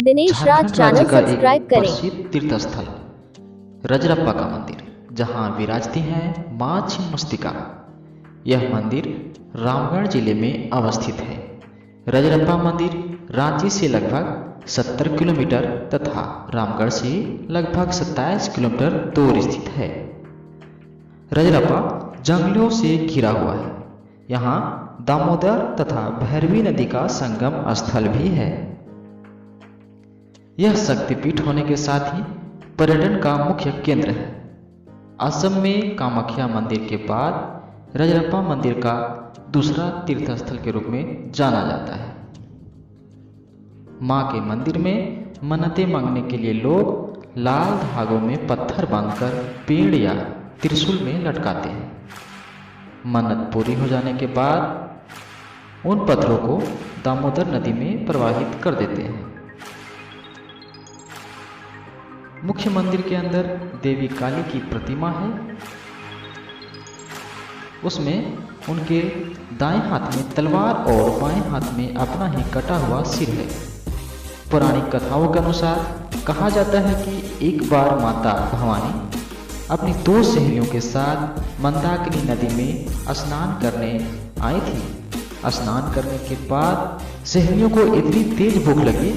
दिनेश राज झारखंड राज्य चैनल का सब्सक्राइब एक करें। प्रसिद्ध तीर्थ स्थल रजरप्पा का मंदिर, जहां विराजती हैं मां छिन्नमस्तिका। यह मंदिर रामगढ़ जिले में अवस्थित है। रजरप्पा मंदिर रांची से लगभग 70 किलोमीटर तथा रामगढ़ से लगभग 27 किलोमीटर दूर स्थित है। रजरप्पा जंगलों से घिरा हुआ है। यहाँ दामोदर तथा भैरवी नदी का संगम स्थल भी है। यह शक्तिपीठ होने के साथ ही पर्यटन का मुख्य केंद्र है। असम में कामाख्या मंदिर के बाद रजरप्पा मंदिर का दूसरा तीर्थ स्थल के रूप में जाना जाता है। मां के मंदिर में मन्नतें मांगने के लिए लोग लाल धागों में पत्थर बांधकर पेड़ या त्रिशूल में लटकाते हैं। मन्नत पूरी हो जाने के बाद उन पत्थरों को दामोदर नदी में प्रवाहित कर देते हैं। मुख्य मंदिर के अंदर देवी काली की प्रतिमा है। उसमें उनके दाएं हाथ में तलवार और बाएं हाथ में अपना ही कटा हुआ सिर है। पौराणिक कथाओं के अनुसार कहा जाता है कि एक बार माता भवानी अपनी 2 सहेलियों के साथ मंदाकिनी नदी में स्नान करने आई थी। स्नान करने के बाद सहेलियों को इतनी तेज भूख लगी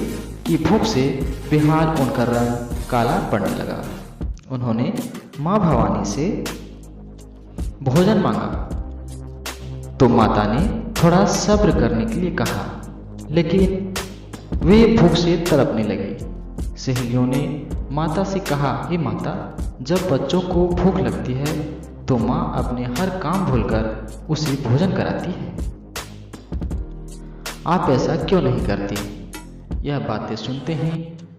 कि भूख से बेहाल उनका रंग काला पड़ने लगा। उन्होंने मां भवानी से भोजन मांगा तो माता ने थोड़ा सब्र करने के लिए कहा, लेकिन वे भूख से तड़पने लगी। सहेलियों ने माता से कहा, हे माता, जब बच्चों को भूख लगती है तो माँ अपने हर काम भूलकर उसे भोजन कराती है। आप ऐसा क्यों नहीं करती? यह बातें सुनते ही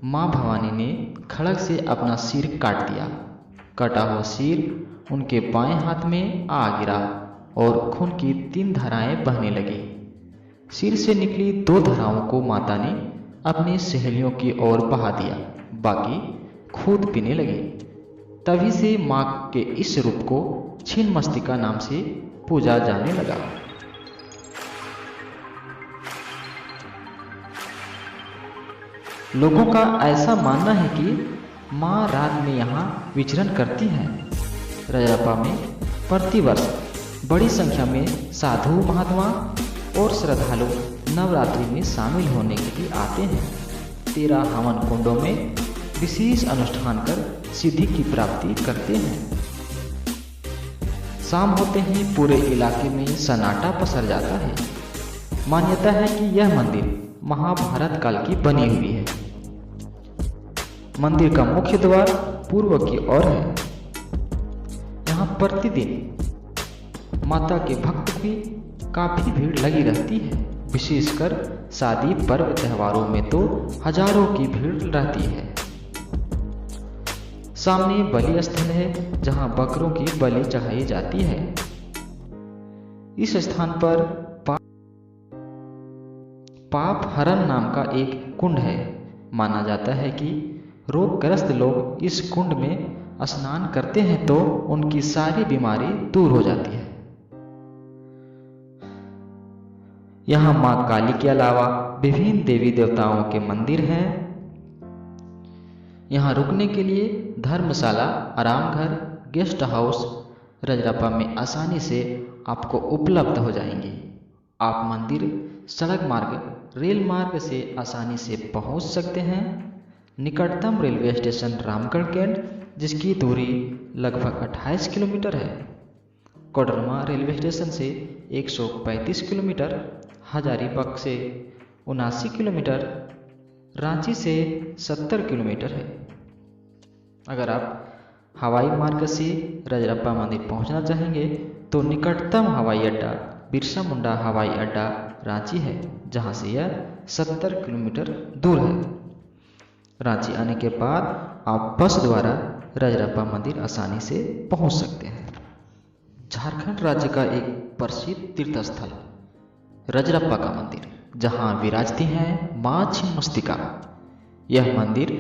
माँ भवानी ने खड़ग से अपना सिर काट दिया। कटा हुआ सिर उनके बाएं हाथ में आ गिरा और खून की 3 धाराएं बहने लगी। सिर से निकली 2 धाराओं को माता ने अपनी सहेलियों की ओर बहा दिया, बाकी खुद पीने लगी। तभी से माँ के इस रूप को छिन्नमस्तिका नाम से पूजा जाने लगा। लोगों का ऐसा मानना है कि माँ रात में यहाँ विचरण करती हैं। रजरप्पा में प्रतिवर्ष बड़ी संख्या में साधु महात्मा और श्रद्धालु नवरात्रि में शामिल होने के लिए आते हैं। 13 हवन कुंडों में विशेष अनुष्ठान कर सिद्धि की प्राप्ति करते हैं। शाम होते ही पूरे इलाके में सन्नाटा पसर जाता है। मान्यता है कि यह मंदिर महाभारत काल की बनी हुई है। मंदिर का मुख्य द्वार पूर्व की ओर है। यहाँ प्रतिदिन माता के भक्त की काफी भीड़ लगी रहती है। विशेषकर शादी पर्व त्योहारों में तो हजारों की भीड़ रहती है। सामने बलि स्थल है, जहाँ बकरों की बलि चढ़ाई जाती है। इस स्थान पर पाप हरण नाम का एक कुंड है। माना जाता है कि रोगग्रस्त लोग इस कुंड में स्नान करते हैं तो उनकी सारी बीमारी दूर हो जाती है। यहाँ मां काली के अलावा विभिन्न देवी देवताओं के मंदिर हैं। यहाँ रुकने के लिए धर्मशाला, आराम घर, गेस्ट हाउस रजरप्पा में आसानी से आपको उपलब्ध हो जाएंगे। आप मंदिर सड़क मार्ग, रेल मार्ग से आसानी से पहुंच सकते हैं। निकटतम रेलवे स्टेशन रामगढ़ कैंट, जिसकी दूरी लगभग 28 किलोमीटर है। कोडरमा रेलवे स्टेशन से 135 किलोमीटर, हजारीबाग से 79 किलोमीटर, रांची से 70 किलोमीटर है। अगर आप हवाई मार्ग से रजरप्पा मंदिर पहुंचना चाहेंगे तो निकटतम हवाई अड्डा बिरसा मुंडा हवाई अड्डा रांची है, जहां से यह 70 किलोमीटर दूर है। रांची आने के बाद आप बस द्वारा रजरप्पा मंदिर आसानी से पहुंच सकते हैं। झारखंड राज्य का एक प्रसिद्ध तीर्थ स्थल रजरप्पा का मंदिर, जहां विराजती हैं मां छिन्नमस्तिका। यह मंदिर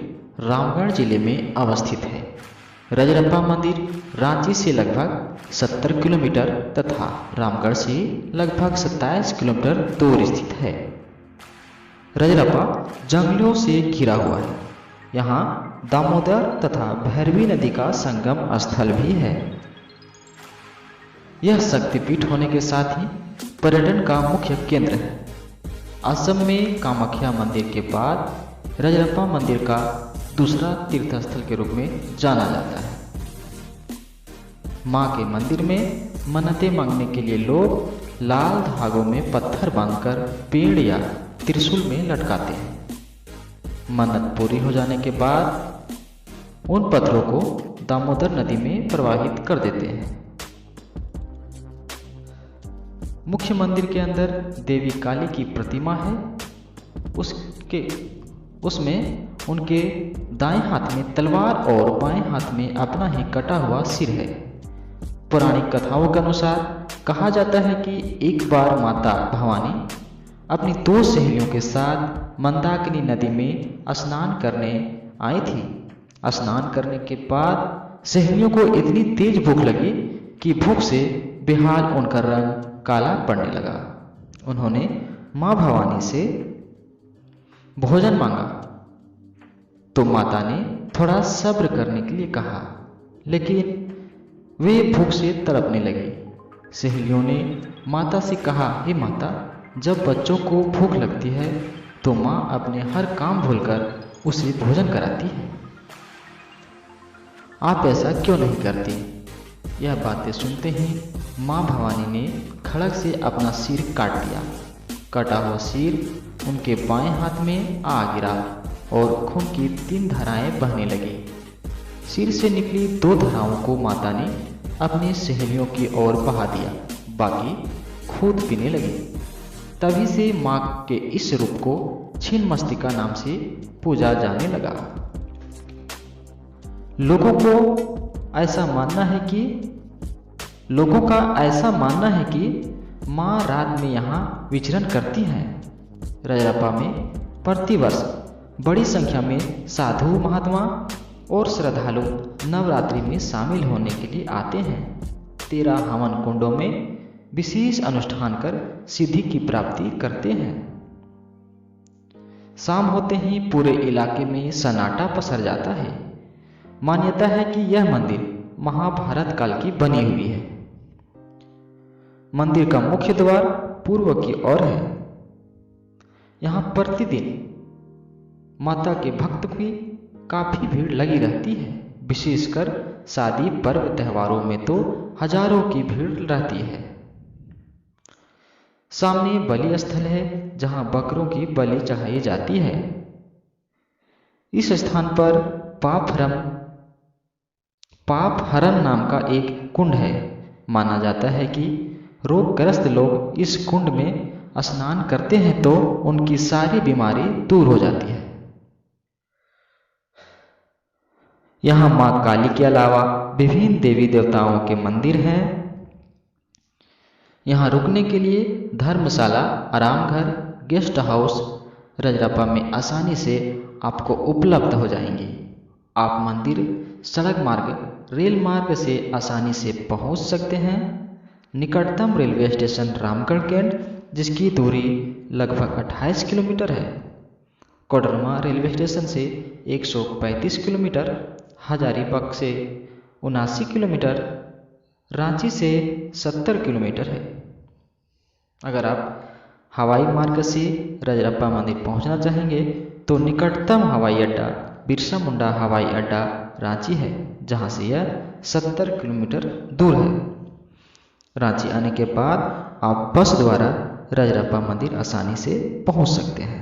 रामगढ़ जिले में अवस्थित है। रजरप्पा मंदिर रांची से लगभग 70 किलोमीटर तथा रामगढ़ से लगभग 27 किलोमीटर दूर स्थित है। रजरप्पा जंगलों से घिरा हुआ है। यहाँ दामोदर तथा भैरवी नदी का संगम स्थल भी है। यह शक्तिपीठ होने के साथ ही पर्यटन का मुख्य केंद्र है। असम में कामाख्या मंदिर के बाद रजरप्पा मंदिर का दूसरा तीर्थस्थल के रूप में जाना जाता है। मां के मंदिर में मन्नतें मांगने के लिए लोग लाल धागों में पत्थर बांधकर पेड़ या त्रिशूल में लटकाते हैं। मन्नत पूरी हो जाने के बाद उन पत्थरों को दामोदर नदी में प्रवाहित कर देते हैं। मुख्य मंदिर के अंदर देवी काली की प्रतिमा है। उसमें उनके दाएं हाथ में तलवार और बाएं हाथ में अपना ही कटा हुआ सिर है। पौराणिक कथाओं के अनुसार कहा जाता है कि एक बार माता भवानी अपनी 2 सहेलियों के साथ मंदाकिनी नदी में स्नान करने आई थी। स्नान करने के बाद सहेलियों को इतनी तेज भूख लगी कि भूख से बेहाल उनका रंग काला पड़ने लगा। उन्होंने मां भवानी से भोजन मांगा तो माता ने थोड़ा सब्र करने के लिए कहा, लेकिन वे भूख से तड़पने लगी। सहेलियों ने माता से कहा, हे माता, जब बच्चों को भूख लगती है तो माँ अपने हर काम भूलकर उसे भोजन कराती है। आप ऐसा क्यों नहीं करती? यह बातें सुनते ही माँ भवानी ने खड़ग से अपना सिर काट दिया। कटा हुआ सिर उनके बाएं हाथ में आ गिरा और खून की 3 धाराएं बहने लगी। सिर से निकली 2 धाराओं को माता ने अपनी सहेलियों की ओर बहा दिया, बाकी खुद पीने लगी। तभी से मां के इस रूप को छिन्नमस्तिका नाम से पूजा जाने लगा। लोगों का ऐसा मानना है कि मां रात में यहाँ विचरण करती हैं। रजरप्पा में प्रतिवर्ष बड़ी संख्या में साधु महात्मा और श्रद्धालु नवरात्रि में शामिल होने के लिए आते हैं। 13 हवन कुंडों में विशेष अनुष्ठान कर सिद्धि की प्राप्ति करते हैं। शाम होते ही पूरे इलाके में सन्नाटा पसर जाता है। मान्यता है कि यह मंदिर महाभारत काल की बनी हुई है। मंदिर का मुख्य द्वार पूर्व की ओर है। यहाँ प्रतिदिन माता के भक्त की काफी भीड़ लगी रहती है। विशेषकर शादी पर्व त्योहारों में तो हजारों की भीड़ रहती है। सामने बलि स्थल है जहां बकरों की बलि चढ़ाई जाती है। इस स्थान पर पाप हरण नाम का एक कुंड है। माना जाता है कि रोगग्रस्त लोग इस कुंड में स्नान करते हैं तो उनकी सारी बीमारी दूर हो जाती है। यहाँ मां काली के अलावा विभिन्न देवी देवताओं के मंदिर हैं। यहाँ रुकने के लिए धर्मशाला, आराम घर, गेस्ट हाउस रजरप्पा में आसानी से आपको उपलब्ध हो जाएंगे। आप मंदिर सड़क मार्ग, रेल मार्ग से आसानी से पहुंच सकते हैं। निकटतम रेलवे स्टेशन रामगढ़ कैंट, जिसकी दूरी लगभग 28 किलोमीटर है। कोडरमा रेलवे स्टेशन से 135 किलोमीटर, हजारीबाग से 79 किलोमीटर, रांची से 70 किलोमीटर है। अगर आप हवाई मार्ग से रजरप्पा मंदिर पहुंचना चाहेंगे तो निकटतम हवाई अड्डा बिरसा मुंडा हवाई अड्डा रांची है, जहां से यह 70 किलोमीटर दूर है। रांची आने के बाद आप बस द्वारा रजरप्पा मंदिर आसानी से पहुंच सकते हैं।